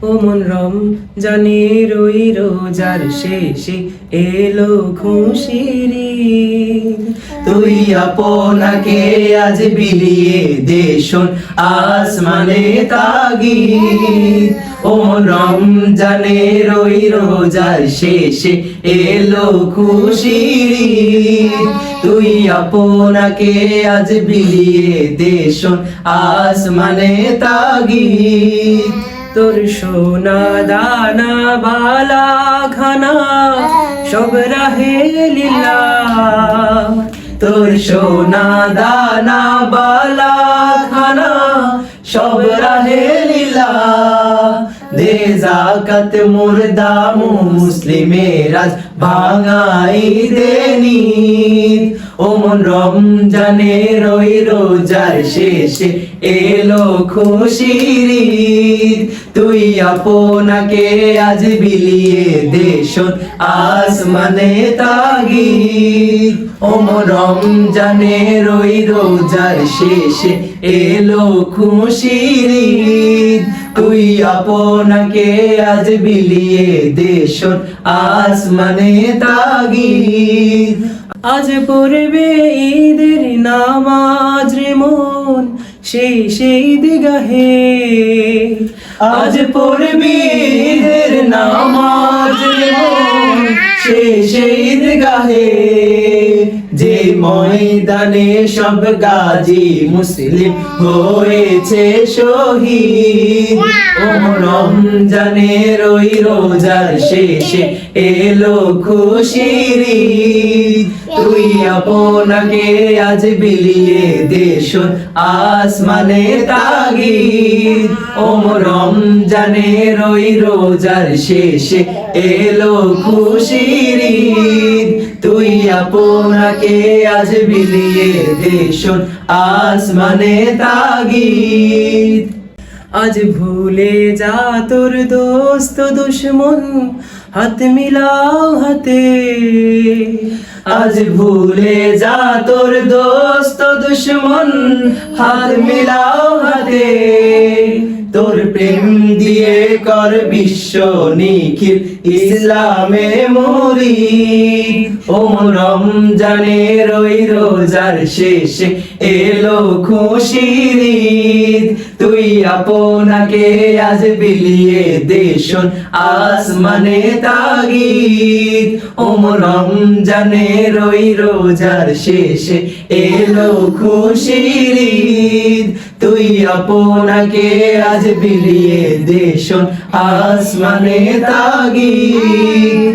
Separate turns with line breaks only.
ও মন রমজানের ওই রোজার শেষে এলো খুশির ঈদ।
তুই আপনাকে আজ বিলিয়ে দে শোন আসমানে তাগিদ। ও রমজানের ওই রোজার শেষে এলো খুশির ঈদ। তুই আপনাকে আজ বিলিয়ে দে শোন আসমানে তাগিদ।
তোর সোনা দানা বালা খানা সব রাহে লিল্লাহ।
তোর সোনা দানা বালা খানা সব রাহে লিল্লাহ। দে যাকাত মুর্দা মুসলিমের আজ ভাঙাই দে নিদ। ও মন রমজানের ওই রোজার শেষে এলো খুশির ঈদ। তুই আপনাকে আজ বিলিয়ে দে শোন আসমানে তাগিদ। ও মন রমজানের ওই রোজার শেষে এলো খুশির ঈদ। তুই আপনাকে আজ বিলিয়ে দে শোন আসমানে তাগিদ।
আজ পড়বে ঈদের নামাজ রে মন সেই দিগাহে।
আজ পড়বি ঈদের নামাজ রে মন সেই ঈদগাহে। যে ময়দানে সব গাজী মুসলিম হয়েছে শহীদ। ও রমজানের ওই রোজার শেষে এলো খুশির ঈদ। তুই আপনাকে আজ বিলিয়ে দে শোন আসমানে তাগিদ। ও রমজানের ওই রোজার শেষে এলো খুশির ঈদ। তুই আপনাকে আজ বিলিয়ে দে শোন আসমানে তাগিদ।
আজ ভুলে যা তোর দোস্ত দুশ্মন হাত মিলাও হাতে।
আজ ভুলে যা তোর দোস্ত দুশ্মন হাত মিলাও হাতে। তোর প্রেম দিয়ে কর বিশ্ব নিখিল ইসলামে মুরিদ। ও রমজানের ওই রোজার শেষে এলো খুশির ঈদ। তুই আপনাকে আজ বিলিয়ে দে শোন আসমানে তাগিদ। ও রমজানের ওই রোজার শেষে এলো খুশির ঈদ। তুই আপনাকে আজ বিলিয়ে দে শোন আসমানে তাগিদ।